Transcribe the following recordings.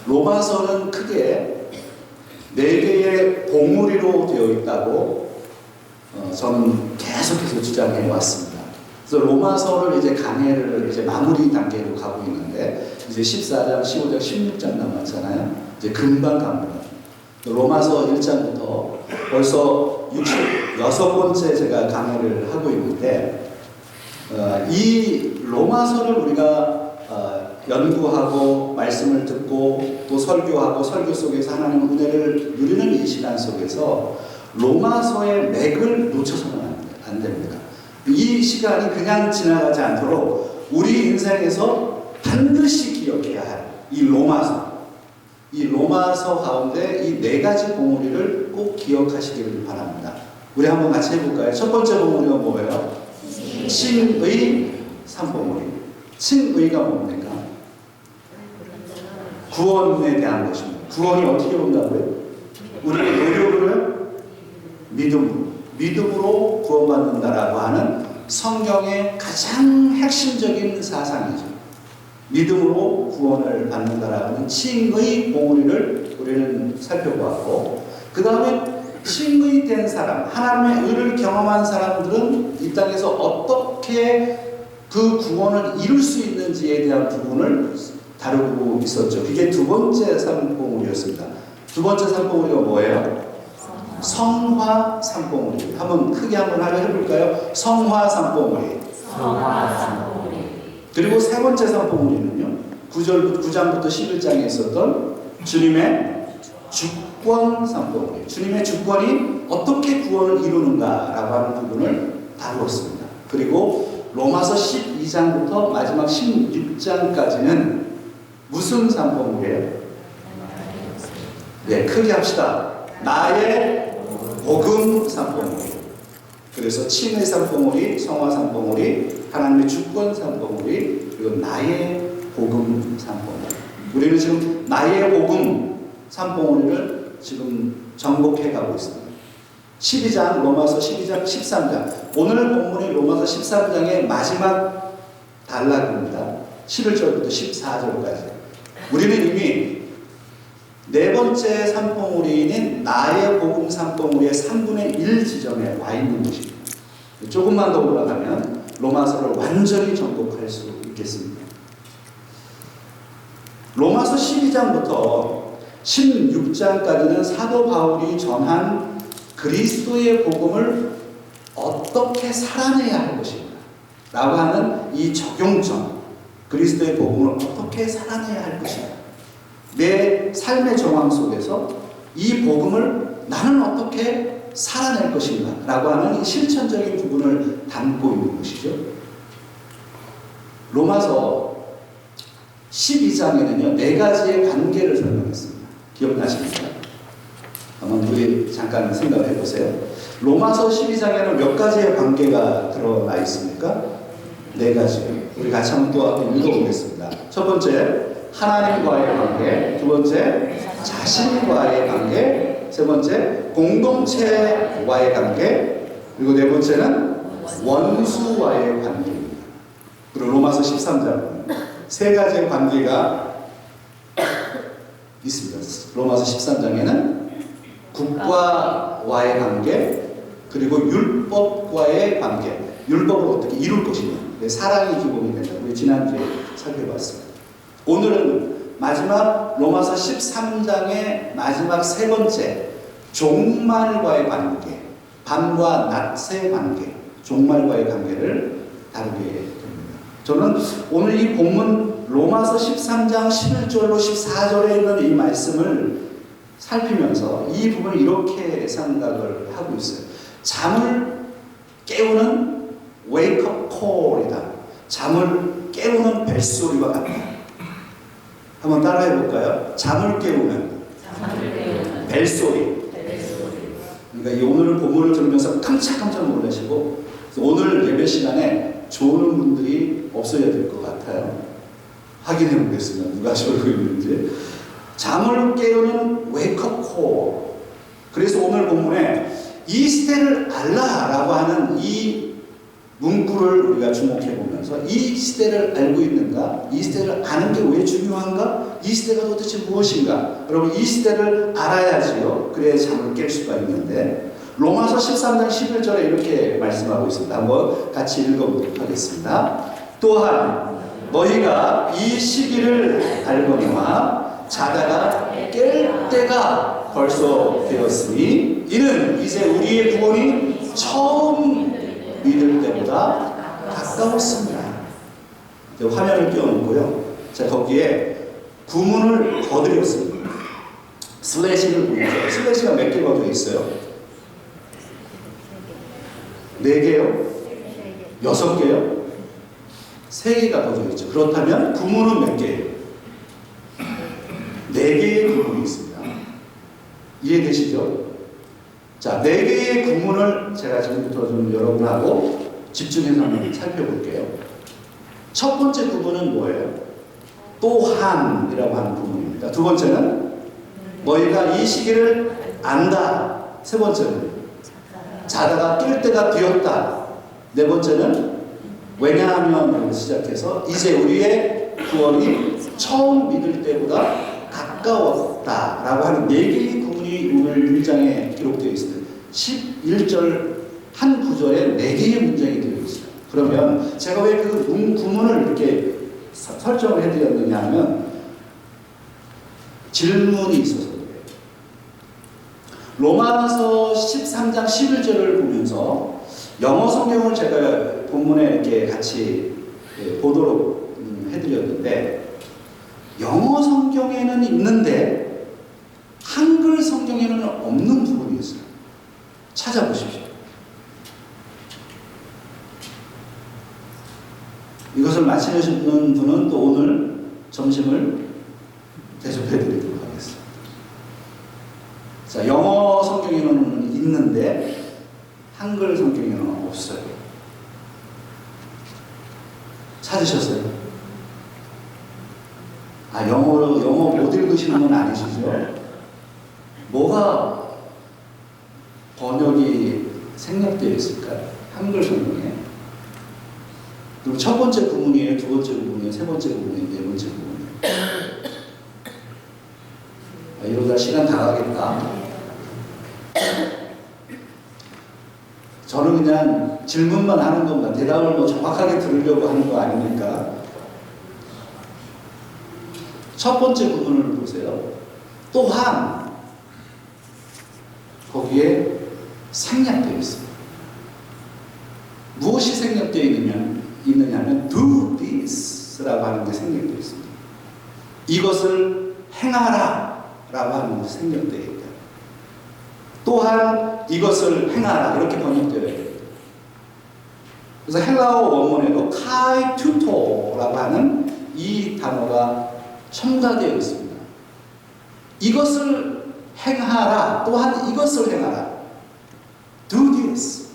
로마서는 크게 4개의 봉우리로 되어 있다고 저는 계속해서 주장해 왔습니다. 그래서 로마서를 이제 강해를 이제 마무리 단계로 가고 있는데 이제 14장, 15장, 16장 남았잖아요. 이제 금방 갑니다. 로마서 1장부터 벌써 66번째 제가 강해를 하고 있는데 이 로마서를 우리가 연구하고 말씀을 듣고 또 설교하고 설교 속에서 하나님의 은혜를 누리는 이 시간 속에서 로마서의 맥을 놓쳐서는 안 됩니다. 이 시간이 그냥 지나가지 않도록 우리 인생에서 반드시 기억해야 할 이 로마서 가운데 이 4가지 봉우리를 꼭 기억하시기를 바랍니다. 우리 한번 같이 해볼까요? 첫 번째 봉우리가 뭐예요? 칭의 3봉우리. 칭의가 뭡니까? 구원에 대한 것입니다. 구원이 어떻게 온다고요? 우리의 노력으로 믿음으로 구원받는다라고 하는 성경의 가장 핵심적인 사상이죠. 믿음으로 구원을 받는다라고 하는 칭의 봉우리를 우리는 살펴보았고, 그 다음에 칭의된 사람, 하나님의 의를 경험한 사람들은 이 땅에서 어떻게 그 구원을 이룰 수 있는지에 대한 부분을 다루고 있었죠. 그게 두 번째 산봉우리였습니다. 두 번째 산봉우리가 뭐예요? 성화 산봉우리. 한번 크게 한번 해볼까요? 성화 산봉우리. 그리고 세 번째 산봉우리는요, 9장부터 11장에 있었던 주님의 주권 산봉우리. 주님의 주권이 어떻게 구원을 이루는가라고 하는 부분을 다루었습니다. 그리고 로마서 12장부터 마지막 16장까지는 무슨 산봉우리예요? 네, 크게 합시다. 나의 복음 산봉우리. 그래서 칭의 산봉우리, 성화 산봉우리, 하나님의 주권 산봉우리, 그리고 나의 복음 산봉우리. 우리는 지금 나의 복음 산봉우리를 지금 정복해 가고 있습니다. 12장, 로마서 12장, 13장. 오늘 본문이 로마서 13장의 마지막 단락입니다. 11절부터 14절까지. 우리는 이미 4번째 산봉우리인 나의 복음 산봉우리의 3분의 1 지점에 와 있는 것입니다. 조금만 더 올라가면 로마서를 완전히 정복할 수 있겠습니다. 로마서 12장부터 16장까지는 사도 바울이 전한 그리스도의 복음을 어떻게 살아내야 할 것인가 라고 하는 이 적용점, 그리스도의 복음을 어떻게 살아내야 할 것인가, 내 삶의 정황 속에서 이 복음을 나는 어떻게 살아낼 것인가 라고 하는 이 실천적인 부분을 담고 있는 것이죠. 로마서 12장에는요 4가지의 관계를 설명했습니다. 기억나십니까? 한번 우리 잠깐 생각해 보세요. 로마서 12장에는 몇 가지의 관계가 드러나 있습니까? 4가지. 우리 같이 한번 또 읽어보겠습니다. 첫 번째, 하나님과의 관계. 두 번째, 자신과의 관계. 세 번째, 공동체와의 관계. 그리고 네 번째는 원수와의 관계입니다. 그리고 로마서 13장은 3가지의 관계가 있습니다. 로마서 13장에는 국가와의 관계, 그리고 율법과의 관계. 율법을 어떻게 이룰 것이냐. 사랑이 기본이 된다고 우리 지난주에 살펴봤습니다. 오늘은 마지막 로마서 13장의 마지막 3번째, 종말과의 관계, 밤과 낮의 관계, 종말과의 관계를 다루게 됩니다. 저는 오늘 이 본문 로마서 13장 11절로 14절에 있는 이 말씀을 살피면서 이 부분을 이렇게 생각을 하고 있어요. 잠을 깨우는 웨이크업 콜이다. 잠을 깨우는 벨소리와 같다. 한번 따라해 볼까요? 잠을 깨우는 벨소리. 그러니까 오늘 본문을 들으면서 깜짝깜짝 놀라시고 오늘 예배 시간에 조는 분들이 없어야 될 것 같아요. 확인해 보겠습니다. 누가 졸고 있는지. 잠을 깨우는 웨이크업 콜. 그래서 오늘 본문에 이스테를 알라라고 하는 이 문구를 우리가 주목해 보면서 이 시대를 알고 있는가? 이 시대를 아는 게 왜 중요한가? 이 시대가 도대체 무엇인가? 여러분 이 시대를 알아야지요. 그래야 잠을 깰 수가 있는데 로마서 13장 11절에 이렇게 말씀하고 있습니다. 한번 같이 읽어보도록 하겠습니다. 또한 너희가 이 시기를 알거니와 자다가 깰 때가 벌써 되었으니 이는 이제 우리의 구원이 처음 믿을 때보다 가까웠습니다. 화면을 띄워놓고요. 자, 거기에 구문을 거드렸습니다. 슬래시를 보이죠. 슬래시가 몇 개가 되어 있어요? 4개요? 6개요? 3개가 더 되어 있죠. 그렇다면 구문은 몇 개예요? 4개의 구문이 있습니다. 이해되시죠? 자, 4개의 구문을 제가 지금부터 좀 여러분하고 집중해서 한번 살펴볼게요. 첫 번째 구문은 뭐예요? 또한이라고 하는 구문입니다. 두 번째는 너희가 이 시기를 안다. 세 번째는 자다가 뛸 때가 되었다. 네 번째는 왜냐하면 시작해서 이제 우리의 구원이 처음 믿을 때보다 가까웠다라고 하는 4개의 구문이 오늘 문장에 기록되어 있습니다. 11절 한 구절에 4개의 문장이 되어 있어요. 그러면 제가 왜 그 구문을 이렇게 설정을 해드렸느냐 하면 질문이 있어서 그래요. 로마서 13장 11절을 보면서 영어 성경을 제가 본문에 이렇게 같이 보도록 해드렸는데 영어 성경에는 있는데 한글 성경에는 없는 부분이 있어요. 찾아보십시오. 이것을 마치는 분은 또 오늘 점심을 대접해드리도록 하겠습니다. 자, 영어 성경에는 있는데 한글 성경에는 없어요. 찾으셨어요? 아, 영어 못 읽으시는 건 아니시죠? 뭐가 번역이 생략되어 있을까요? 한글 성경에. 그럼 첫 번째 구문이에요, 두 번째 구문이에요, 세 번째 구문이에요, 네 번째 구문이에요. 아, 이러다 시간 다 가겠다. 저는 그냥 질문만 하는 겁니다. 대답을 뭐 정확하게 들으려고 하는 거 아니니까. 첫 번째 구문을 보세요. 또한 거기에 생략되어 있습니다. 무엇이 생략되어 있느냐면 do this라고 하는 게 생략되어 있습니다. 이것을 행하라 라고 하는 것이 생략되어 있다. 또한 이것을 행하라 이렇게 번역되어야 됩니다. 그래서 헬라어 원문에도 kai tuto라고 하는 이 단어가 첨가되어 있습니다. 이것을 행하라, 또한 이것을 행하라. Do this.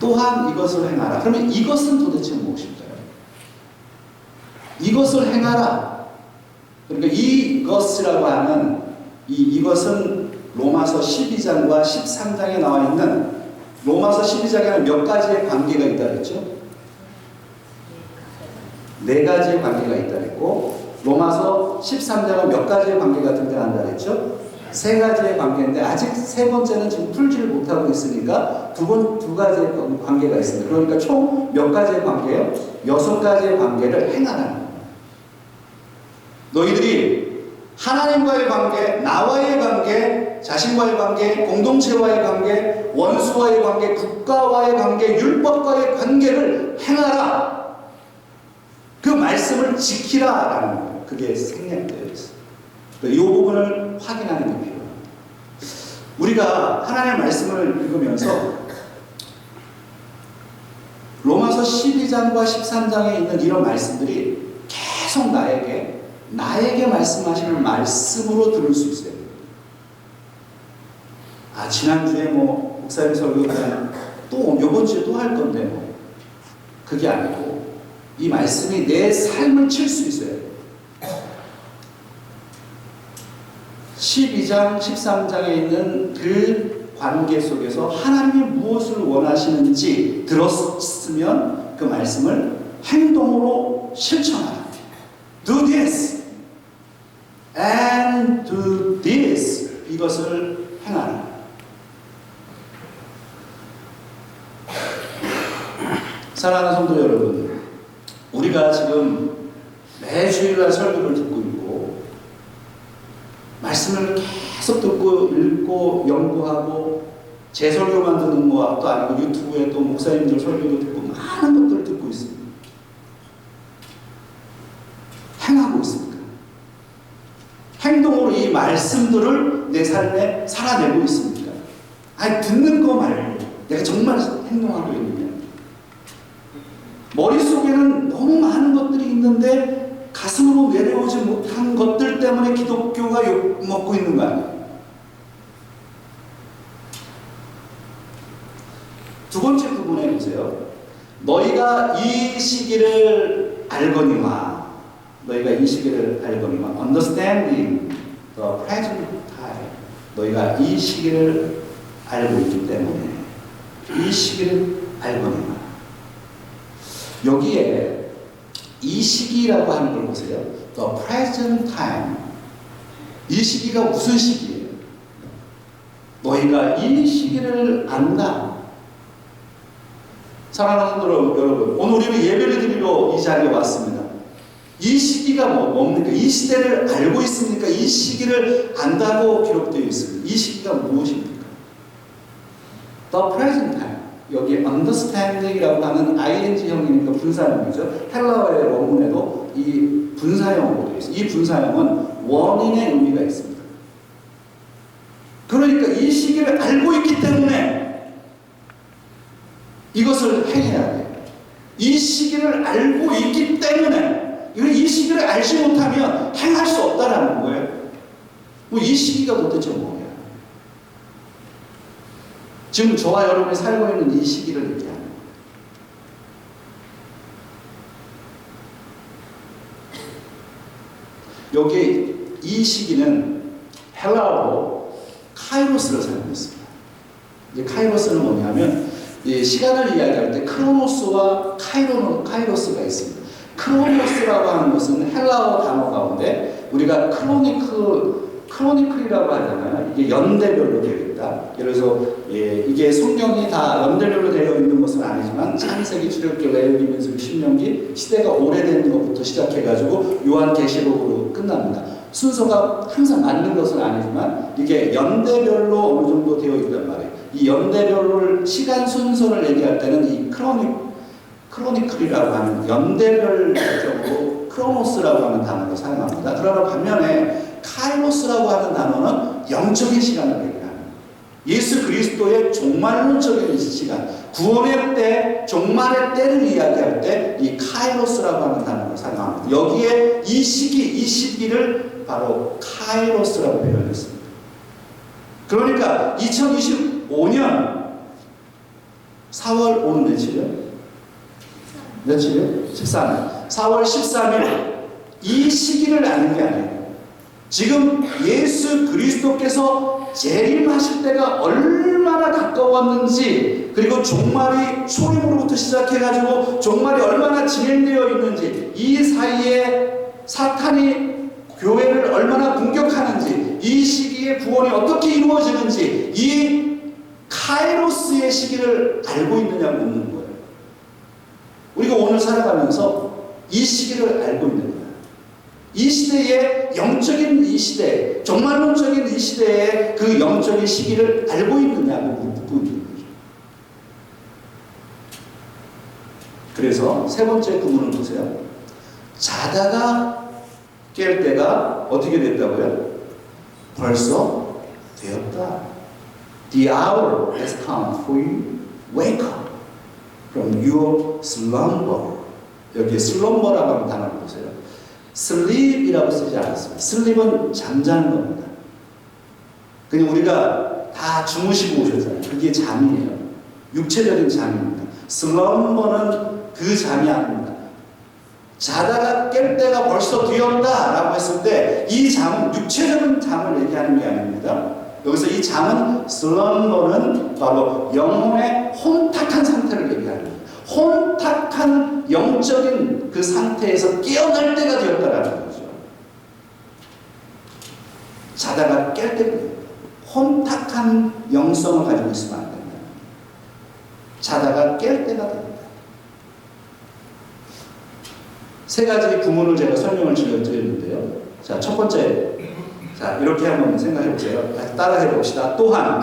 또한 이것을 행하라. 그러면 이것은 도대체 무엇일까요? 이것을 행하라. 그러니까 이것이라고 하는 이것은 로마서 12장과 13장에 나와 있는 로마서 12장에는 몇 가지의 관계가 있다 그랬죠? 4가지의 관계가 있다 그랬고 로마서 13장은 몇 가지의 관계가 등장한다 그랬죠? 3가지의 관계인데 아직 세 번째는 지금 풀지를 못하고 있으니까 두 가지의 관계가 있습니다. 그러니까 총 몇 가지의 관계예요? 6가지의 관계를 행하라는 거예요. 너희들이 하나님과의 관계, 나와의 관계, 자신과의 관계, 공동체와의 관계, 원수와의 관계, 국가와의 관계, 율법과의 관계를 행하라. 그 말씀을 지키라라는 거예요. 그게 생략되어 있어요. 이 부분을 확인하는 게 필요합니다. 우리가 하나님의 말씀을 읽으면서 로마서 12장과 13장에 있는 이런 말씀들이 계속 나에게 말씀하시는 말씀으로 들을 수 있어요. 아, 지난주에 뭐 목사님 설교 그냥 또 요번 주에 또 할 건데 뭐 그게 아니고 이 말씀이 내 삶을 칠 수 있어요. 12장, 13장에 있는 그 관계 속에서 하나님이 무엇을 원하시는지 들었으면 그 말씀을 행동으로 실천하라. Do this and do this. 이것을 행하라. 사랑하는 성도 여러분, 우리가 지금 매주일날 설교를 듣고 있고 말씀을 계속 듣고 읽고 연구하고 제 설교만 듣는 것도 아니고 유튜브에 또 목사님들 설교도 듣고 많은 것들을 듣고 있습니다. 행하고 있습니까? 행동으로 이 말씀들을 내 삶에 살아내고 있습니까? 아니, 듣는 거 말고 내가 정말 행동하고 있느냐? 머릿속에는 너무 많은 것들이 있는데 가슴으로 내려오지 못한 것들 때문에 기독교가 욕먹고 있는 거 아니에요? 두 번째 부분에 보세요. 너희가 이 시기를 알거니와, 너희가 이 시기를 알거니와, understanding the present time. 너희가 이 시기를 알고 있기 때문에 이 시기를 알거니와. 여기에 이 시기라고 하는 걸 보세요. The present time. 이 시기가 무슨 시기예요? 너희가 이 시기를 안다. 사랑하는 여러분, 오늘 우리는 예배를 드리러 이 자리에 왔습니다. 이 시기가 뭡니까? 이 시대를 알고 있습니까? 이 시기를 안다고 기록되어 있습니다. 이 시기가 무엇입니까? The present time. 여기 understanding이라고 하는 ing형이니까 분사형이죠. 헬라어의 원문에도 이 분사형으로 되어 있어요. 이 분사형은 원인의 의미가 있습니다. 그러니까 이 시기를 알고 있기 때문에 이것을 행해야 돼요. 이 시기를 알고 있기 때문에, 이 시기를 알지 못하면 행할 수 없다라는 거예요. 이 시기가 도대체 뭐예요? 지금 저와 여러분이 살고 있는 이 시기를 얘기하는 거예요. 여기 이 시기는 헬라어로 카이로스를 사용했습니다. 이제 카이로스는 뭐냐면 이 시간을 이야기할 때 크로노스와 카이로스가 있습니다. 크로노스라고 하는 것은 헬라어 단어 가운데 우리가 크로니클이라고 하잖아요. 이게 연대별로 되어 있다. 예를 들어서 이게 성경이 다 연대별로 되어 있는 것은 아니지만 창세기, 출애굽기, 레위기, 민수기, 신명기 시대가 오래된 것부터 시작해가지고 요한계시록으로 끝납니다. 순서가 항상 맞는 것은 아니지만 이게 연대별로 어느 정도 되어 있단 말이에요. 이 연대별로 시간 순서를 얘기할 때는 이 크로니클이라고 하는 연대별적으로 크로노스라고 하는 단어를 사용합니다. 그러나 반면에 카이로스라고 하는 단어는 영적인 시간을 얘기합니다. 예수 그리스도의 종말론적인 시간, 구원의 때, 종말의 때를 이야기할 때 이 카이로스라고 하는 단어를 사용합니다. 여기에 이 시기를 바로 카이로스라고 표현했습니다. 그러니까 2025년 4월 오늘 며칠이요? 13일. 4월 13일 이 시기를 아는 게 아니에요. 지금 예수 그리스도께서 재림하실 때가 얼마나 가까웠는지, 그리고 종말이 초림으로부터 시작해가지고 종말이 얼마나 진행되어 있는지, 이 사이에 사탄이 교회를 얼마나 공격하는지, 이 시기에 구원이 어떻게 이루어지는지, 이 카이로스의 시기를 알고 있느냐 묻는 거예요. 우리가 오늘 살아가면서 이 시기를 알고 있는 거예요. 이 시대의 영적인 이 시대, 종말론적인 이 시대의 그 영적인 시기를 알고 있느냐고 묻고 있는 거죠. 그래서 세 번째 구문을 보세요. 자다가 깰 때가 어떻게 됐다고요? 벌써 되었다. The hour has come for you. Wake up from your slumber. 여기 slumber라고 하는 단어를 보세요. sleep이라고 쓰지 않았습니다. sleep은 잠자는 겁니다. 그냥 우리가 다 주무시고 오셨잖아요. 그게 잠이에요. 육체적인 잠입니다. slumber는 그 잠이 아닙니다. 자다가 깰 때가 벌써 되었다라고 했을 때 이 잠은 육체적인 잠을 얘기하는 게 아닙니다. 여기서 이 잠은 슬럼버는 바로 영혼의 혼탁한 상태를 얘기하는 거예요. 혼탁한 영적인 그 상태에서 깨어날 때가 되었다라는 거죠. 자다가 깰 때입니다. 혼탁한 영성을 가지고 있으면 안 됩니다. 자다가 깰 때가 됩니다. 세 가지 구문을 제가 설명을 드렸는데요. 자, 첫 번째. 자, 이렇게 한번 생각해 보세요. 따라해 봅시다. 또한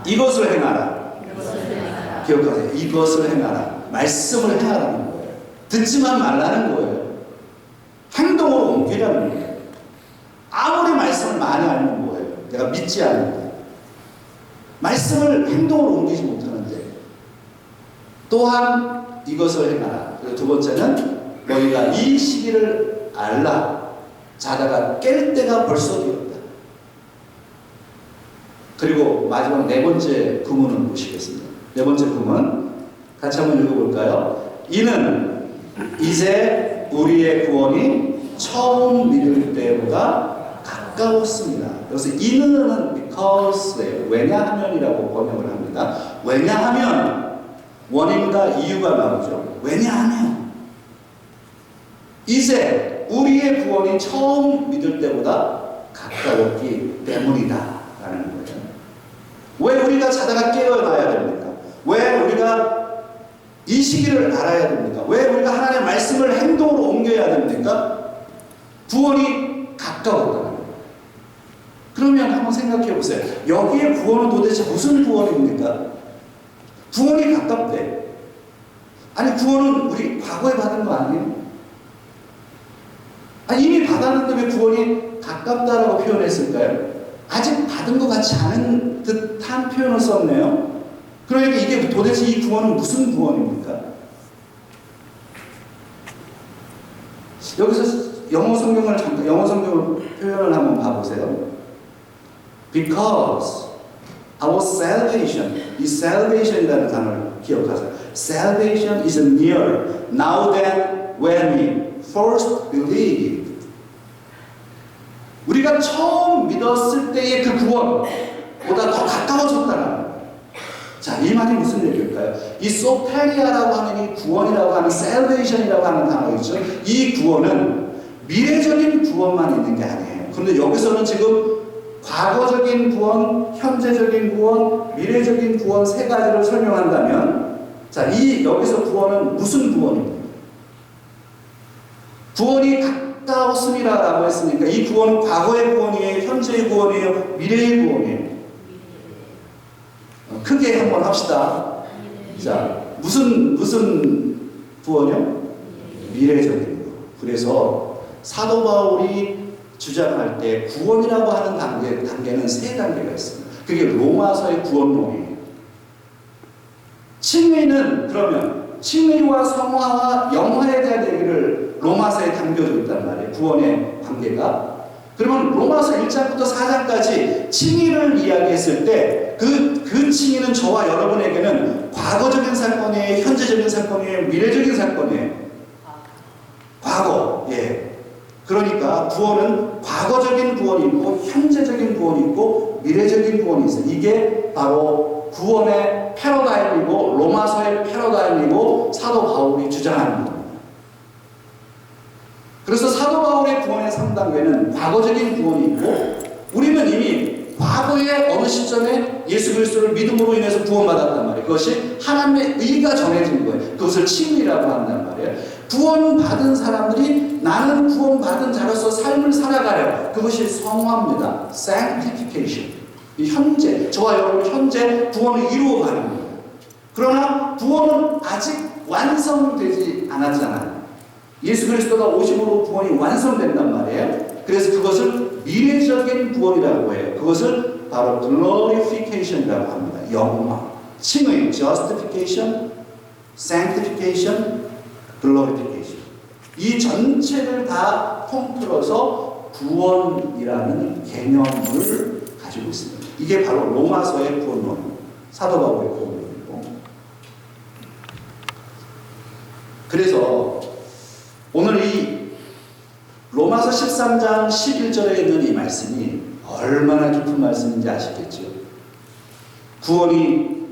이것을 행하라. 기억하세요. 이것을 행하라. 말씀을 행하라는 거예요. 듣지만 말라는 거예요. 행동으로 옮기라는 거예요. 아무리 말씀을 많이 알면 뭐예요? 내가 믿지 않는다. 말씀을 행동으로 옮기지 못하는데 또한 이것을 행하라. 그리고 두 번째는 너희가 이 시기를 알라. 자다가 깰 때가 벌써 되었다. 그리고 마지막 네 번째 구문을 보시겠습니다. 네 번째 구문 같이 한번 읽어볼까요? 이는 이제 우리의 구원이 처음 믿을 때보다 가까웠습니다. 여기서 이는은 because예요. 왜냐하면이라고 번역을 합니다. 왜냐하면 원인과 이유가 나오죠. 왜냐하면 이제 우리의 구원이 처음 믿을 때보다 가까웠기 때문이다 라는 거예요. 왜 우리가 자다가 깨어나야 됩니까? 왜 우리가 이 시기를 알아야 됩니까? 왜 우리가 하나님의 말씀을 행동으로 옮겨야 됩니까? 구원이 가까웠다는 거예요. 그러면 한번 생각해 보세요. 여기에 구원은 도대체 무슨 구원입니까? 구원이 가깝대. 아니 구원은 우리 과거에 받은 거 아니에요? 아니, 이미 받았는데 왜 구원이 가깝다라고 표현했을까요? 아직 받은 것 같지 않은 듯한 표현을 썼네요. 그러니까 이게 도대체 이 구원은 무슨 구원입니까? 여기서 영어 성경을 표현을 한번 봐보세요. Because our salvation, 이 salvation이라는 단어를 기억하세요. Salvation is nearer now than when we first believed. 우리가 처음 믿었을 때의 그 구원보다 더 가까워졌다는 거예요. 자, 이 말이 무슨 얘기일까요? 이 소테리아라고 하는 이 구원이라고 하는 salvation이라고 하는 단어 있죠. 이 구원은 미래적인 구원만 있는 게 아니에요. 그런데 여기서는 지금 과거적인 구원, 현재적인 구원, 미래적인 구원 세 가지를 설명한다면, 자, 여기서 구원은 무슨 구원입니까? 구원이 가까웠습니다라고 했으니까 이 구원은 과거의 구원이에요? 현재의 구원이에요? 미래의 구원이에요? 크게 한번 합시다. 자, 무슨 구원이요? 미래적인 구원. 그래서 사도 바울이 주장할 때 구원이라고 하는 단계는 세 단계가 있습니다. 그게 로마서의 구원론이에요. 칭의는 그러면 칭의와 성화와 영화에 대한 얘기를 로마서에 담겨져 있단 말이에요. 구원의 관계가. 그러면 로마서 1장부터 4장까지 칭의를 이야기했을 때 그 칭의는 저와 여러분에게는 과거적인 사건이에요, 현재적인 사건이에요, 미래적인 사건이에요. 과거. 예. 그러니까 구원은 과거적인 구원이 있고 현재적인 구원이 있고 미래적인 구원이 있어요. 이게 바로 구원의 패러다임이고 로마서의 패러다임이고 사도 바울이 주장하는 겁니다. 그래서 사도 바울의 구원의 3단계는 과거적인 구원이 있고 우리는 이미 과거의 어느 시점에 예수 그리스도를 믿음으로 인해서 구원받았단 말이에요. 그것이 하나님의 의가 정해진 거예요. 그것을 칭의라고 한단 말이에요. 구원받은 사람들이 나는 구원받은 자로서 삶을 살아가려. 그것이 성화입니다. sanctification. 이 현재, 저와 여러분 현재 구원을 이루어가는 거예요. 그러나 구원은 아직 완성되지 않았잖아요. 예수 그리스도가 오심으로 구원이 완성된단 말이에요. 그래서 그것을 미래적인 구원이라고 해요. 그것을 바로 glorification이라고 합니다. 영화, 칭의, justification, sanctification, glorification. 이 전체를 다 통틀어서 구원이라는 개념을 가지고 있습니다. 이게 바로 로마서의 구원론, 사도 바울의 구원론이고. 그래서 오늘 이 로마서 13장 11절에 있는 이 말씀이 얼마나 깊은 말씀인지 아시겠죠? 구원이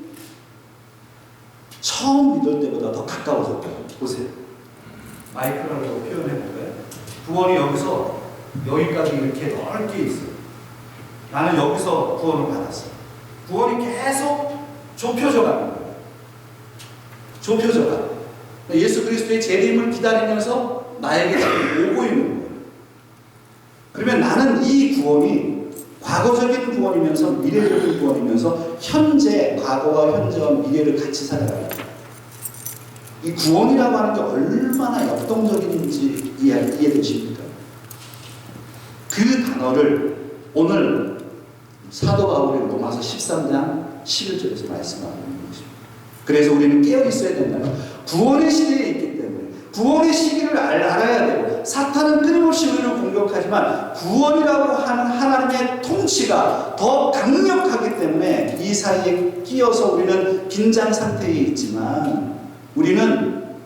처음 믿을 때보다 더 가까워졌다고. 보세요. 마이크라고 표현해볼까요? 구원이 여기서 여기까지 이렇게 넓게 있어요. 나는 여기서 구원을 받았어요. 구원이 계속 좁혀져 가는 거예요. 좁혀져 가. 예수 그리스도의 재림을 기다리면서 나에게 오고 있는 거예요. 그러면 나는 이 구원이 과거적인 구원이면서 미래적인 구원이면서 현재, 과거와 현재와 미래를 같이 살아가요. 이 구원이라고 하는 게 얼마나 역동적인지 이해되십니까? 그 단어를 오늘 사도 바울이 로마서 13장 11절에서 말씀하고 있는 것입니다. 그래서 우리는 깨어 있어야 된다. 구원의 시대에 있기 때문에 구원의 시기를 알아야 되고, 사탄은 끊임없이 우리를 공격하지만 구원이라고 하는 하나님의 통치가 더 강력하기 때문에 이 사이에 끼어서 우리는 긴장 상태에 있지만 우리는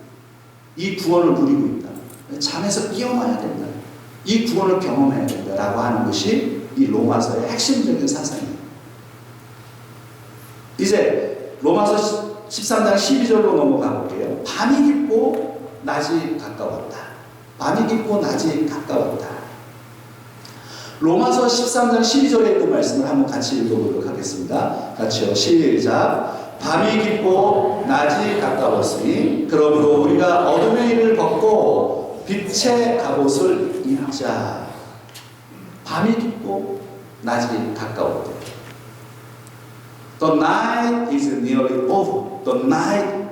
이 구원을 누리고 있다. 잠에서 깨어나야 된다. 이 구원을 경험해야 된다라고 하는 것이 이 로마서의 핵심적인 사상입니다. 이제 로마서 13장 12절로 넘어가 볼게요. 밤이 깊고 낮이 가까웠다. 밤이 깊고 낮이 가까웠다. 로마서 13장 12절에 있는 말씀을 한번 같이 읽어보도록 하겠습니다. 같이요. 시작. 밤이 깊고 낮이 가까웠으니 그러므로 우리가 어둠의 일을 벗고 빛의 갑옷을 입자. 밤이 깊고 낮이 가까웠다. The night is nearly over. The night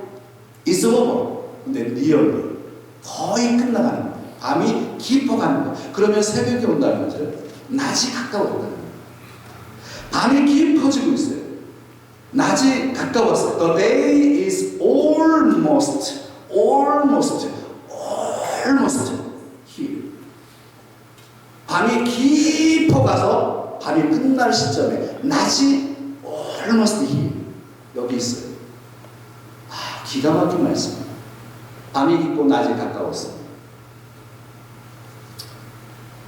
is over. 근데 nearly 거의 끝나가는 거예요. 밤이 깊어가는 거예요. 그러면 새벽이 온다는 거죠. 낮이 가까워진다는 거예요. 밤이 깊어지고 있어요. 낮이 가까웠어요. The day is almost here. 밤이 깊어가서 밤이 끝날 시점에 낮이 almost here. 여기 있어요. 기가 막힌 말씀입니다. 밤이 깊고 낮이 가까웠어요.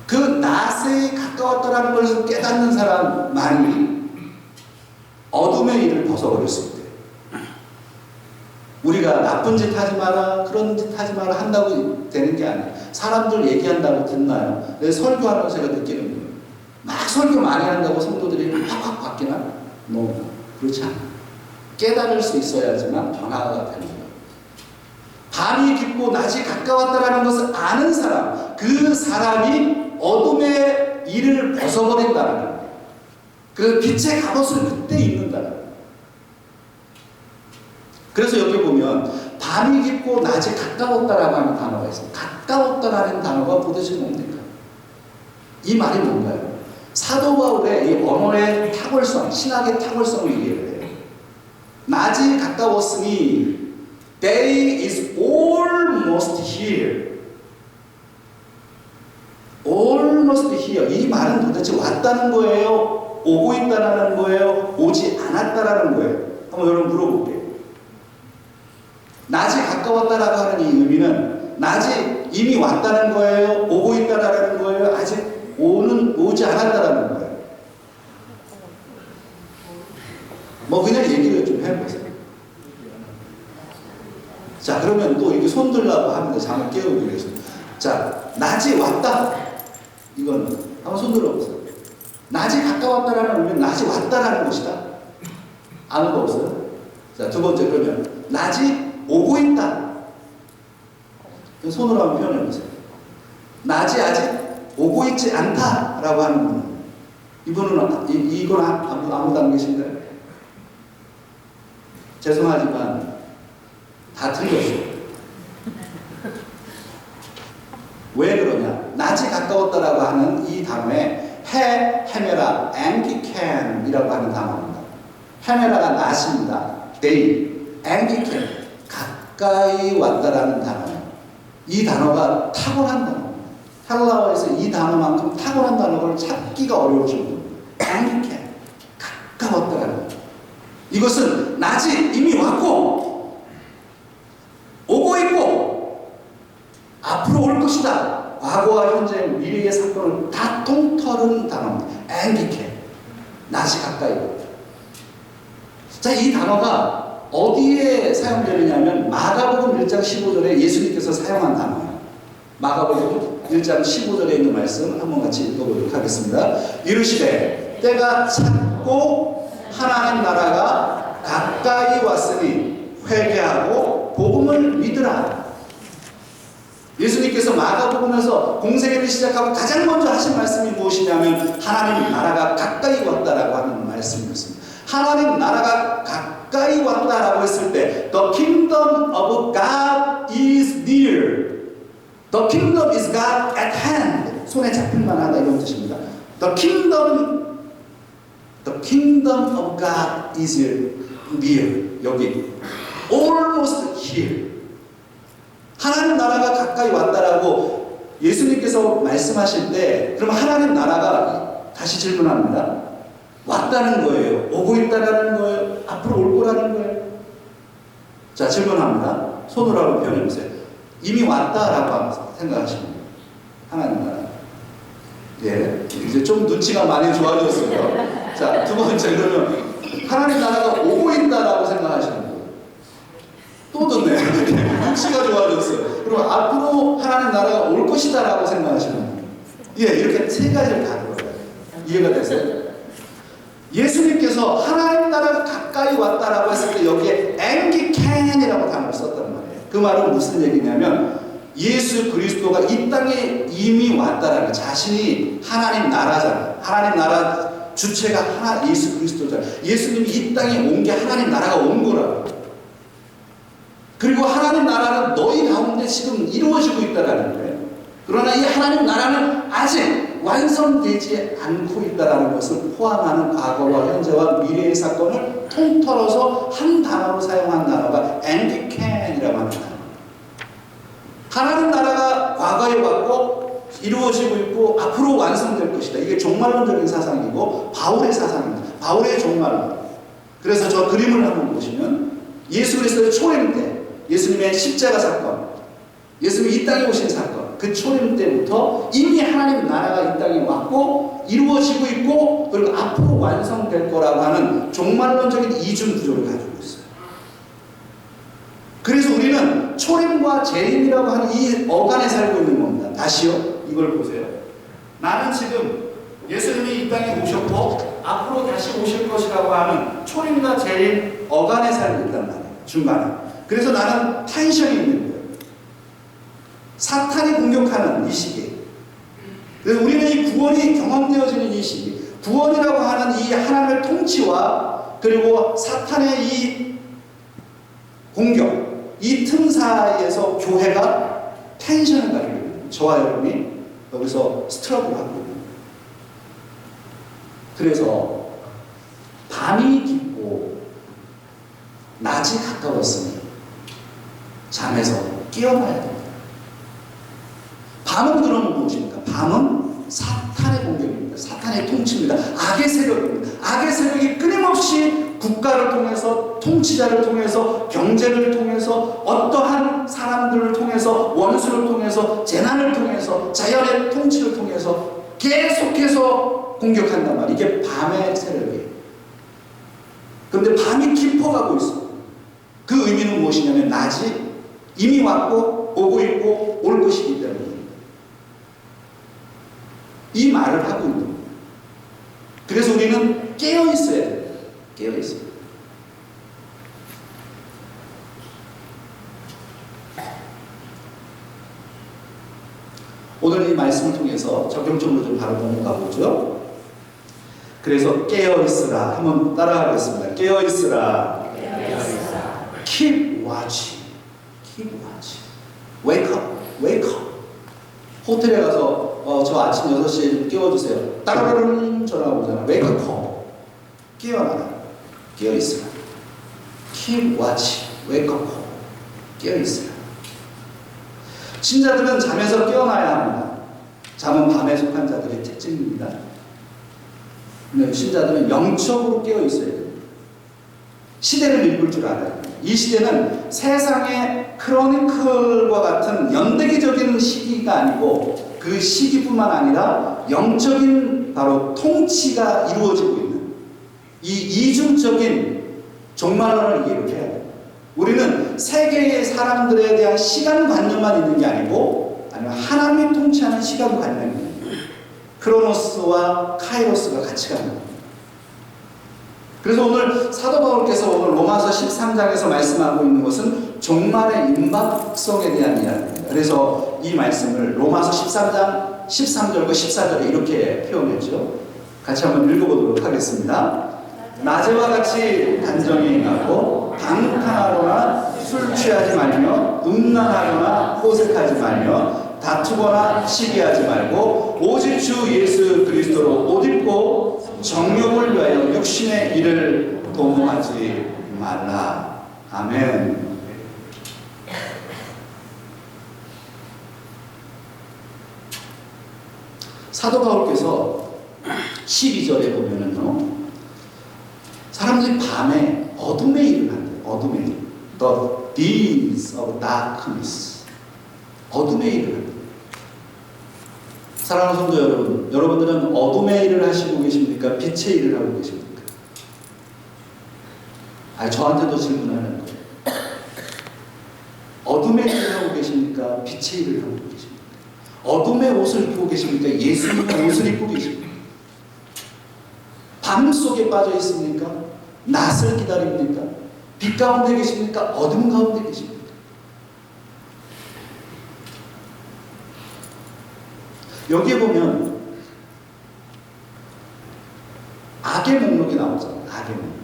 그 낮에 가까웠다라는 것을 깨닫는 사람만이 어둠의 일을 벗어버릴 수 있대요. 우리가 나쁜 짓 하지 마라, 그런 짓 하지 마라 한다고 되는 게 아니에요. 사람들 얘기한다고 듣나요? 내 설교하면서 제가 느끼는 거예요. 막 설교 많이 한다고 성도들이 확확 바뀌나? 그렇지 않아요. 깨달을 수 있어야지만 변화가 되는 거예요. 밤이 깊고 낮이 가까웠다라는 것을 아는 사람, 그 사람이 어둠의 일을 벗어버린다는 거예요. 그 빛의 갑옷을 그때 입는다는 거예요. 그래서 여기 보면 밤이 깊고 낮이 가까웠다라고 하는 단어가 있어요. 가까웠다라는 단어가 도대체 뭡니까? 이 말이 뭔가요? 사도 바울의 이 언어의 탁월성, 신학의 탁월성을 이해를 해요. 낮이 가까웠으니 day is almost here. almost here. 이 말은 도대체 왔다는 거예요? 오고 있다는 거예요? 오지 않았다라는 거예요? 한번 여러분 물어볼게요. 낮이 가까웠다라고 하는 이 의미는 낮이 이미 왔다는 거예요? 오고 있다라는 거예요? 아직 오지 않았다라는 거예요? 그냥 얘기를 좀 해보세요. 자, 그러면 또 이렇게 손 들라고 합니다. 잠을 깨우기 위해서. 자, 낮이 왔다. 이건 한번 손 들어보세요. 낮이 가까웠다라는 의미는 낮이 왔다라는 것이다. 아는 거 없어요? 자, 두 번째 그러면 낮이 오고 있다. 손으로 한번 표현해보세요. 낮이 아직 오고 있지 않다라고 하는 분. 이건 아무도 안 계신가요? 죄송하지만 다 틀렸어요. 왜 그러냐? 낮이 가까웠다라고 하는 이 단어에 헤메라, 앵기캔이라고 하는 단어입니다. 헤메라가 낮입니다. 데이, 앵기캔, 가까이 왔다라는 단어예요. 이 단어가 탁월한 단어입니다. 헬라어에서 이 단어만큼 탁월한 단어를 찾기가 어려울 정도입니다. 앵기캔, 가까웠다라는 거. 이것은 낮이 이미 왔고 오고 있고 앞으로 올 것이다. 과거와 현재, 미래의 사건을 다 통틀은 단어입니다. 앵기캔. 낮이 가까이 왔다. 자, 이 단어가 어디에 사용되느냐면 마가복음 1장 15절에 예수님께서 사용한 단어예요. 마가복음 1장 15절에 있는 말씀 한번 같이 읽어보도록 하겠습니다. 이르시되 때가 찼고 하나님 나라가 가까이 왔으니 회개하고 복음을 믿으라. 예수님께서 마가복음에서 공생애를 시작하고 가장 먼저 하신 말씀이 무엇이냐면 하나님 나라가 가까이 왔다라고 하는 말씀이었습니다. 하나님 나라가 가까이 왔다라고 했을 때 The kingdom of God is near. The kingdom is God at hand. 손에 잡힐 만하다 이런 뜻입니다. The kingdom of God is near. 여기 almost here. 하나님 나라가 가까이 왔다라고 예수님께서 말씀하실 때 그럼 하나님 나라가 다시 질문합니다. 왔다는 거예요? 오고 있다라는 거예요? 앞으로 올 거라는 거예요? 자, 질문합니다. 손으로 한번 표현해 보세요. 이미 왔다라고 생각하시면 돼요. 하나님 나라. 예, 이제 좀 눈치가 많이 좋아졌어요. 자, 두 번째 그러면 하나님 나라가 오고 있다라고 생각하시는 거예요. 또 듣네. 눈치가 좋아졌어요. 그럼 앞으로 하나님 나라가 올 것이다라고 생각하시는 거예요. 예, 이렇게 세 가지를 다 들어요. 이해가 되세요? 예수님께서 하나님 나라가 가까이 왔다라고 했을 때 여기에 앵기캔이라고 단어를 썼단 말이에요. 그 말은 무슨 얘기냐면 예수 그리스도가 이 땅에 이미 왔다라는 자신이 하나님 나라잖아요. 하나님 나라 주체가 예수 그리스도잖아요. 예수님이 이 땅에 온 게 하나님 나라가 온 거라고. 그리고 하나님 나라는 너희 가운데 지금 이루어지고 있다라는 거예요. 그러나 이 하나님 나라는 아직 완성되지 않고 있다는 것을 포함하는 과거와 현재와 미래의 사건을 통틀어서 한 단어로 사용한 단어가 앵기캔이라고 하는 단어. 하나님 나라가 과거에 왔고 이루어지고 있고 앞으로 완성될 것이다. 이게 종말론적인 사상이고 바울의 사상입니다. 바울의 종말론. 그래서 저 그림을 한번 보시면 예수 그리스도의 초림 때 예수님의 십자가 사건, 예수님이 이 땅에 오신 사건, 그 초림 때부터 이미 하나님 나라가 이 땅에 왔고 이루어지고 있고 그리고 앞으로 완성될 거라고 하는 종말론적인 이중 구조를 가지고 있어요. 그래서 우리는 초림과 재림이라고 하는 이 어간에 살고 있는 겁니다. 다시요, 이걸 보세요. 나는 지금 예수님이 이 땅에 오셨고 앞으로 다시 오실 것이라고 하는 초림과 재림 어간에 살고 있단 말이에요. 중간에. 그래서 나는 텐션이 있는 거예요. 사탄이 공격하는 이 시기. 그래서 우리는 이 구원이 경험되어지는 이 시기. 구원이라고 하는 이 하나님의 통치와 그리고 사탄의 이 공격, 이 틈 사이에서 교회가 텐션을 가지고 있는 거예요. 저와 여러분이 여기서 스트러글을 하고 있는 거예요. 그래서 밤이 깊고 낮이 가까웠으니 잠에서 깨어나야 됩니다. 밤은 그러면 무엇입니까? 밤은 사탄의 공격입니다. 사탄의 통치입니다. 악의 세력입니다. 악의 세력이 끊임없이 국가를 통해서, 통치자를 통해서, 경제를 통해서, 어떠한 사람들을 통해서, 원수를 통해서, 재난을 통해서, 자연의 통치를 통해서 계속해서 공격한단 말이에요. 이게 밤의 세력이에요. 그런데 밤이 깊어가고 있어요. 그 의미는 무엇이냐면 낮이 이미 왔고 오고 있고 올 것이기 때문입니다. 이 말을 하고 있는 거예요. 그래서 우리는 깨어 있어야 돼요. 깨어 있어요. 오늘 이 말씀을 통해서 적용적으로 좀 바로 넘어가 보죠. 그래서 깨어 있으라. 한번 따라하겠습니다. 깨어 있으라. Keep watching. Keep watching. Wake up. Wake up. 호텔에 가서 저 아침 6시에 깨워주세요. 따라르릉 전화가 오잖아. Wake up call. 깨어나라. 깨어 있으라. Keep watching. Wake up call. 깨어 있으라. 신자들은 잠에서 깨어나야 합니다. 잠은 밤에 속한 자들의 특징입니다. 근데 신자들은 영적으로 깨어 있어야 됩니다. 시대를 읽을 줄 알아야 됩니다. 이 시대는 세상의 크로니클과 같은 연대기적인 시기가 아니고 그 시기뿐만 아니라 영적인 바로 통치가 이루어지고 있는 이 이중적인 종말론을 이해를 해야 돼요. 우리는 세계의 사람들에 대한 시간관념만 있는 게 아니고 하나님이 통치하는 시간관념이 있는 거예요. 크로노스와 카이로스가 같이 가는 거예요. 그래서 오늘 사도 바울께서 오늘 로마서 13장에서 말씀하고 있는 것은 종말의 임박성에 대한 이야기입니다. 그래서 이 말씀을 로마서 13장 13절과 14절에 이렇게 표현했죠. 같이 한번 읽어보도록 하겠습니다. 낮에와 같이 단정히 행하고 방탕하거나 술 취하지 말며 음란하거나 호색하지 말며 다투거나 시기하지 말고 오직 주 예수 그리스도로 옷 입고 정욕을 위하여 육신의 일을 도모하지 말라. 아멘. 사도 바울께서 12절에 보면은요, 사람들이 밤에 어둠의 일을 한대요. 어둠의 일. The deeds of darkness. 어둠의 일을 한대요. 사랑하는 성도 여러분, 여러분들은 어둠의 일을 하시고 계십니까? 빛의 일을 하고 계십니까? 저한테도 질문하는 거예요. 어둠의 일을 하고 계십니까? 빛의 일을 하고 계십니까? 어둠의 옷을 입고 계십니까? 예수님의 옷을 입고 계십니까? 밤 속에 빠져 있습니까? 낯을 기다립니까? 빛 가운데 계십니까? 어둠 가운데 계십니까? 여기에 보면 악의 목록이 나오잖아요. 악의 목록.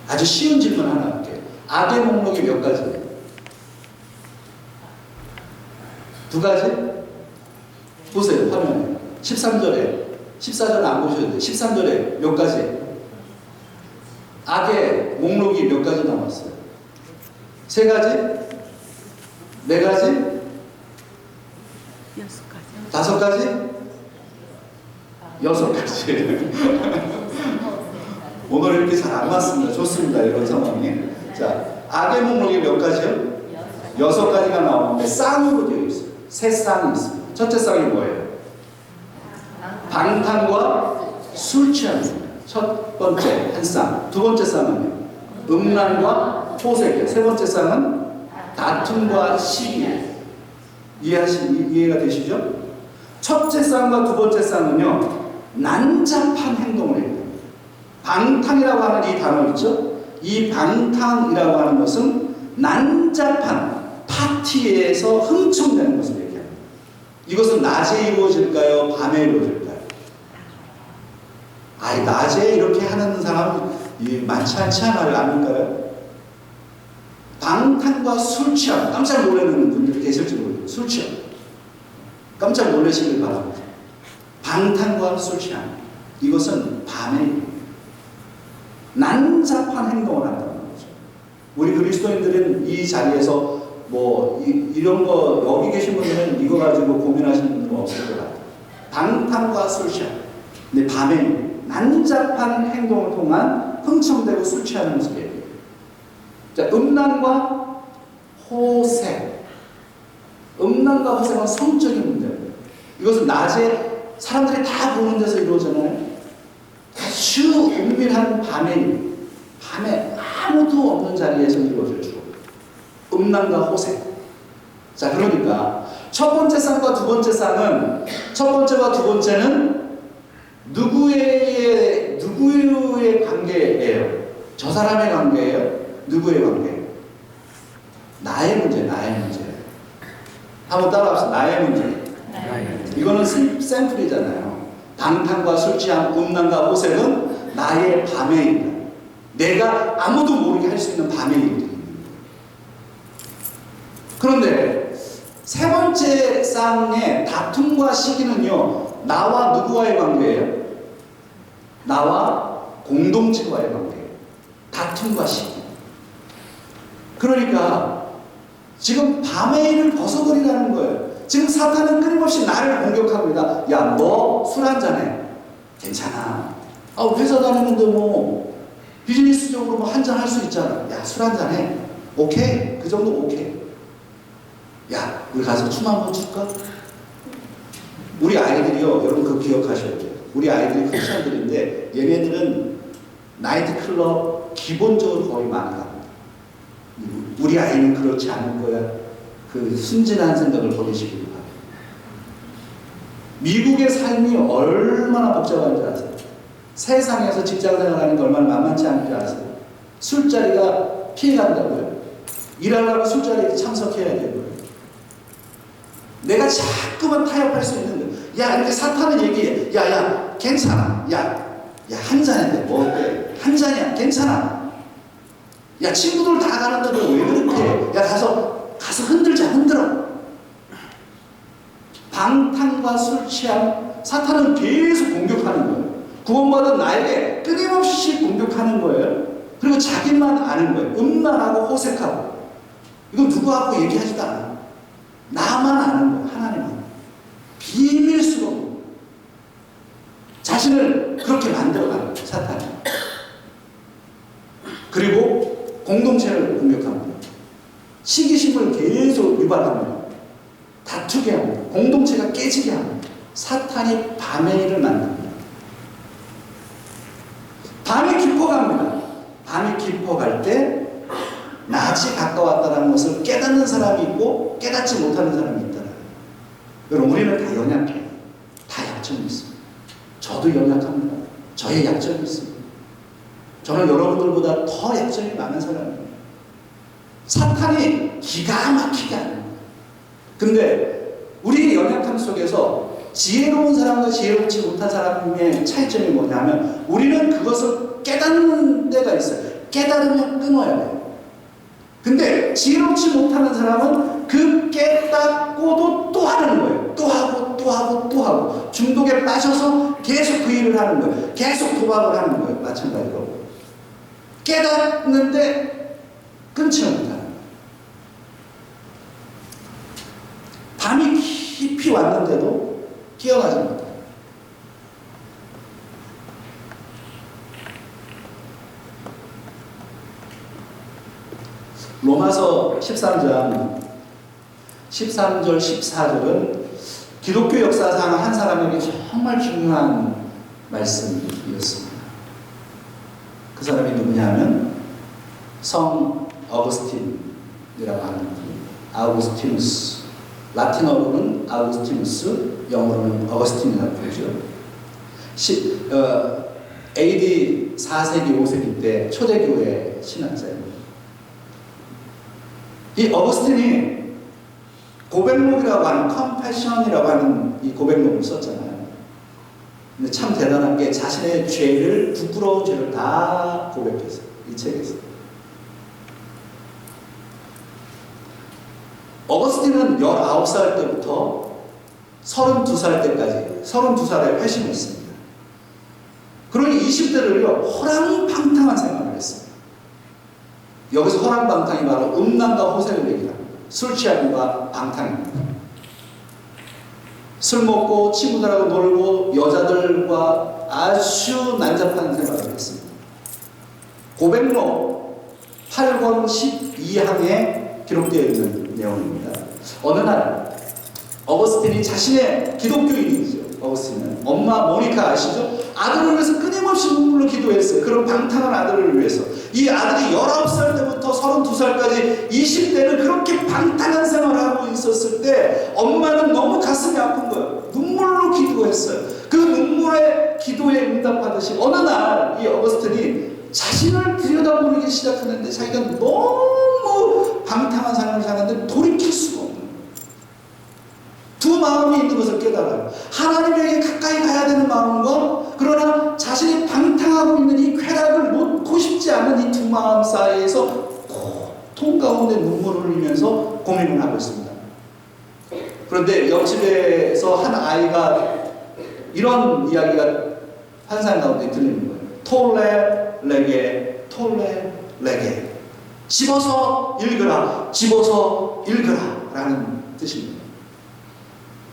아주 쉬운 질문 하나 할게요. 악의 목록이 몇 가지예요? 두 가지? 보세요. 화면에 13절에 14절 안 보셔도 돼요. 13절에 몇 가지? 악의 목록이 몇 가지 나왔어요? 세 가지? 네 가지? 다섯 가지? 여섯 가지. 오늘 이렇게 잘 안 맞습니다. 좋습니다. 이런 상황이. 자, 악의 목록이 몇 가지요? 여섯 가지가 나오는데 쌍으로 되어 있어요. 세 쌍이 있습니다. 첫째 쌍이 뭐예요? 방탕과 술 취함입니다. 첫 번째 한 쌍. 두 번째 쌍은요? 음란과 호색. 세 번째 쌍은 다툼과 시기. 이해가 되시죠? 첫째 쌍과 두 번째 쌍은요, 난잡한 행동을 해요. 방탕이라고 하는 이 단어 있죠? 이 방탕이라고 하는 것은 난잡한 파티에서 흥청되는 것을 얘기합니다. 이것은 낮에 이루어질까요? 밤에 이루어질까요? 낮에 이렇게 하는 사람이 많지 않지 않을까요? 방탕과 술 취함, 깜짝 놀라는 분들이 계실지 모르겠어요. 술 취함. 깜짝 놀라시길 바랍니다. 방탕과 술 취함. 이것은 밤에 난잡한 행동을 한다는 거죠. 우리 그리스도인들은 이 자리에서 이런 거 여기 계신 분들은 이거 가지고 고민하시는 분은 없을 것 같아요. 방탕과 술 취함. 근데 밤에 난잡한 행동을 통한 흥청대고 술 취하는 모습이에요. 자, 음란과 호색. 음란과 호색은 성적인 문제입니다. 이것은 낮에 사람들이 다 보는 데서 이루어지잖아요. 아주 은밀한 밤에 아무도 없는 자리에서 이루어질 줄. 음란과 호색. 자, 그러니까 첫 번째 쌍과 두 번째 쌍은, 첫 번째와 두 번째는 누구의 관계예요? 저 사람의 관계예요? 누구의 관계? 나의 문제. 한번 따라합시다. 나의 문제. 이거는 샘플이잖아요. 방탕과 술 취함, 음란과 호색은 나의 밤의 일이다. 내가 아무도 모르게 할 수 있는 밤의 일들이 있는 거예요. 그런데 세 번째 쌍의 다툼과 시기는요, 나와 누구와의 관계예요? 나와 공동체와의 관계예요. 다툼과 시기. 그러니까 지금 밤의 일을 벗어버리라는 거예요. 지금 사탄은 끊임없이 나를 공격합니다. 야, 너 술 한잔해. 괜찮아. 회사 다니는데 비즈니스적으로 한잔 할 수 있잖아. 야, 술 한잔해. 오케이. 그 정도 오케이. 야, 우리 가서 춤 한번 출까? 우리 아이들이요, 여러분 그거 기억하셔야 돼요. 우리 아이들이 크리스천들인데 얘네들은 나이트클럽 기본적으로 거의 많이 갑니다. 우리 아이는 그렇지 않을 거야. 그 순진한 생각을 버리시길 바랍니다. 미국의 삶이 얼마나 복잡한지 아세요? 세상에서 직장생활하는 게 얼마나 만만치 않은지 아세요? 술자리가 피해간다고요. 일하려고 술자리에 참석해야 되고요. 내가 자꾸만 타협할 수 있는 거예요. 야, 이렇게 사탄은 얘기해. 야, 괜찮아. 야, 한 잔인데 뭐 어때? 한 잔이야, 괜찮아. 야, 친구들 다 가는데 너 왜 그렇게 해? 야, 가서 흔들어. 방탕과 술 취함, 사탄은 계속 공격하는 거예요. 구원받은 나에게 끊임없이 공격하는 거예요. 그리고 자기만 아는 거예요. 음란하고 호색하고. 이건 누구하고 얘기하지도 않아요. 나만 아는 거예요. 하나님만. 비밀스러운 자신을 그렇게 만들어가는 거예요. 사탄이. 그리고 공동체를 공격합니다. 시기심을 계속 유발합니다. 다투게 합니다. 공동체가 깨지게 합니다. 사탄이 밤의 일을 만듭니다. 밤이 깊어갑니다. 밤이 깊어갈 때 낮이 가까웠다는 것을 깨닫는 사람이 있고 깨닫지 못하는 사람이 있다. 여러분, 우리는 다 연약해요. 다 약점이 있습니다. 저도 연약합니다. 저의 약점이 있습니다. 저는 여러분들보다 더 약점이 많은 사람이에요. 사탄이 기가 막히게 하는 거예요. 근데 우리의 연약함 속에서 지혜로운 사람과 지혜롭지 못한 사람의 차이점이 뭐냐면 우리는 그것을 깨닫는 데가 있어요. 깨달으면 끊어야 돼요. 근데 지혜롭지 못하는 사람은 그 깨닫고도 또 하는 거예요. 또 하고 중독에 빠져서 계속 그 일을 하는 거예요. 계속 도박을 하는 거예요. 마찬가지로 깨닫는데 끊지 못하는 거예요. 밤이 깊이 왔는데도 깨어나지 못해요. 로마서 13장 13절 14절은 기독교 역사상 한 사람에게 정말 중요한 말씀이었습니다. 그 사람이 누구냐면 성 어거스틴이라고 하는 분입니다. 아우구스티누스. 라틴어로는 아우구스티누스, 영어로는 어거스틴이라고 부르죠. AD 4세기 5세기 때 초대교회 신학자입니다. 이 어거스틴이 고백록이라고 하는 컴패션이라고 하는 이 고백록을 썼잖아요. 근데 참 대단한 게 자신의 죄를, 부끄러운 죄를 다 고백했어요. 이 책에서. 어거스틴은 19살 때부터 32살 때까지 32살에 회심했습니다. 그러니 20대를요 호랑방탕한 생활을 했습니다. 여기서 호랑방탕이 바로 음란과 호색을 얘기합니다. 술 취함과 방탕입니다. 술 먹고 친구들하고 놀고 여자들과 아주 난잡한 생활을 했습니다. 고백록 8권 12항에 기록되어 있는 내용입니다. 어느 날 어거스틴이 자신의 기독교인이죠. 어거스틴은 엄마 모니카 아시죠? 아들을 위해서 끊임없이 눈물로 기도했어요. 그런 방탕한 아들을 위해서. 이 아들이 19살 때부터 32살까지 20대는 그렇게 방탕한 생활을 하고 있었을 때 엄마는 너무 가슴이 아픈 거예요. 눈물로 기도했어요. 그 눈물의 기도에 응답하듯이 어느 날 이 어거스틴이 자신을 들여다보기 시작하는데 자기가 너무 방탕한 삶을 사는데 돌이킬 수가 없는 거예요. 두 마음이 있는 것을 깨달아요. 하나님에게 가까이 가야 되는 마음과 그러나 자신이 방탕하고 있는 이 쾌락을 놓고 싶지 않은 이 두 마음 사이에서 고통 가운데 눈물을 흘리면서 고민을 하고 있습니다. 그런데 옆집에서 한 아이가 이런 이야기가 환상 가운데 들리는 거예요. 톨레 레게 집어서 읽으라 라는 뜻입니다.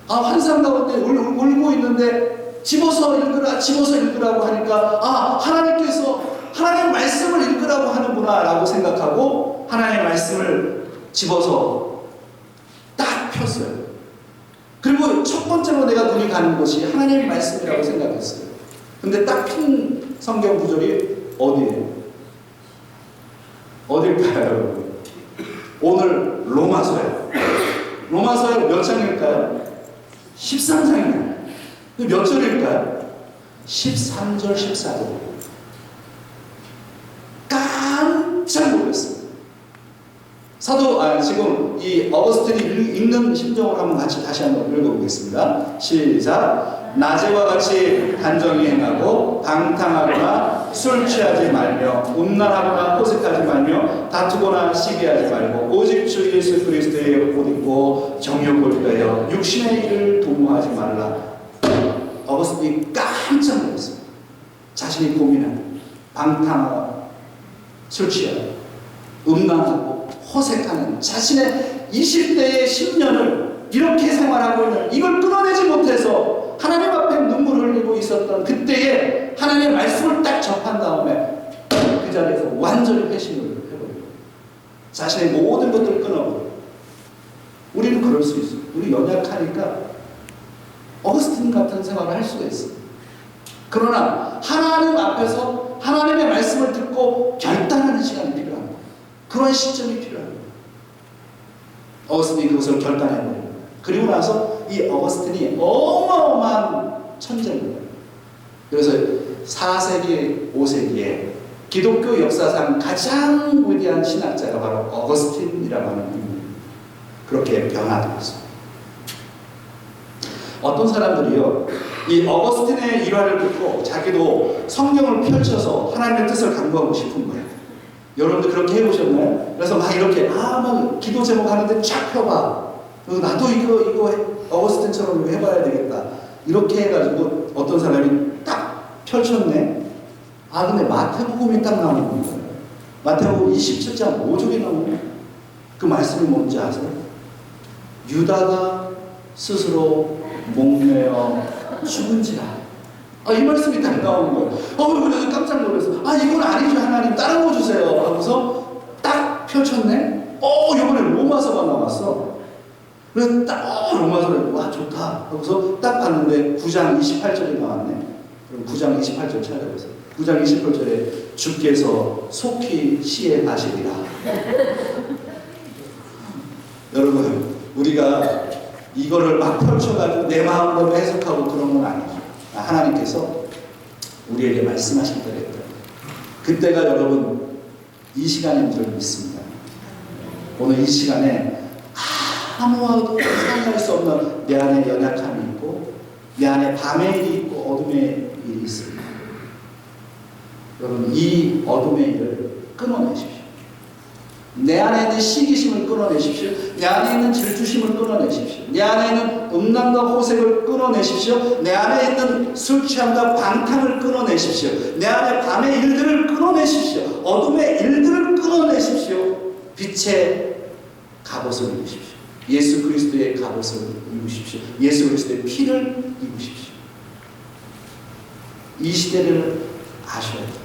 환상 가운데 울고 있는데 집어서 읽으라고 하니까 하나님께서 하나님 말씀을 읽으라고 하는구나 라고 생각하고 하나님의 말씀을 집어서 딱 폈어요. 그리고 첫 번째로 내가 눈이 가는 것이 하나님의 말씀이라고 생각했어요. 근데 딱 핀 성경 구절이 어디예요? 어딜까요, 여러분? 오늘 로마서예요. 로마서에 몇 장일까요? 13장이에요. 몇 절일까요? 13절, 14절. 깜짝 놀랐어요. 지금 이 어거스틴이 읽는 심정으로 한번 같이 다시 한번 읽어보겠습니다. 시작. 낮에와 같이 단정히 행하고 방탕하거나 술 취하지 말며 음란하거나 호색하지 말며 다투거나 시기하지 말고 오직 주 예수 그리스도의 옷 입고 정욕을 빼어 육신의 일을 도모하지 말라. 어거스틴이 깜짝 놀랐어요. 자신이 고민하는 방탕하고 술 취하고 음란하고 호색하는 자신의 20대의 10년을 이렇게 생활하고 있는 이걸 끊어내지 못해서 하나님 앞에 눈물을 흘리고 있었던 그때에 하나님의 말씀을 딱 접한 다음에 그 자리에서 완전히 회심을 해버리고 자신의 모든 것들을 끊어버리고. 우리는 그럴 수 있어요. 우리 연약하니까 어거스틴 같은 생활을 할 수가 있어요. 그러나 하나님 앞에서 하나님의 말씀을 듣고 결단하는 시간이 필요합니다. 그런 시점이 필요합니다. 어거스틴이 그것을 결단해버립니다. 그리고 나서 이 어거스틴이 어마어마한 천재입니다. 그래서 4세기, 5세기에 기독교 역사상 가장 위대한 신학자가 바로 어거스틴이라고 하는 인물입니다. 그렇게 변화되고 있습니다. 어떤 사람들이요, 이 어거스틴의 일화를 듣고 자기도 성경을 펼쳐서 하나님의 뜻을 간구하고 싶은 거예요. 여러분들 그렇게 해보셨나요? 그래서 막 이렇게 막 기도 제목 하는데 쫙 펴봐. 나도 이거 어거스틴처럼 해봐야 되겠다. 이렇게 해가지고 어떤 사람이 딱 펼쳤네. 근데 마태복음이 딱 나오는 거예요. 마태복음 27장 5절이 나오는 그 말씀이 뭔지 아세요? 유다가 스스로 목매어 죽은지라. 이 말씀이 딱 나오는 거예요. 그래서 깜짝 놀라서 이건 아니죠 하나님, 다른 거 주세요 하고서 딱 펼쳤네. 이번에 로마서가 나왔어. 그래서 딱 로마서를 와 좋다 하고서 딱 봤는데 9장 28절이 나왔네. 그럼 9장 28절 찾아보세요. 9장 28절에 주께서 속히 시행하시리라. 여러분, 우리가 이거를 막 펼쳐가지고 내 마음대로 해석하고 그런 건 아니죠. 하나님께서 우리에게 말씀하실 때가 있다. 그때가 여러분 이 시간인 줄 믿습니다. 오늘 이 시간에 아무와도 상의할 수 없는 내 안에 연약함이 있고 내 안에 밤의 일이 있고 어둠의 일이 있습니다. 여러분, 이 어둠의 일을 끊어내십시오. 내 안에 있는 시기심을 끊어내십시오. 내 안에 있는 질투심을 끊어내십시오. 내 안에 있는 음란과 호색을 끊어내십시오. 내 안에 있는 술 취함과 방탕을 끊어내십시오. 내 안에 밤의 일들을 끊어내십시오. 어둠의 일들을 끊어내십시오. 빛의 갑옷을 입으십시오. 예수 그리스도의 갑옷을 입으십시오. 예수 그리스도의 피를 입으십시오. 이 시대를 아셔야 돼요.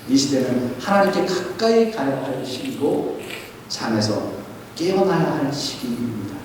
이 시대는 하나님께 가까이 가야 할 시기고 잠에서 깨어나야 할 시기입니다.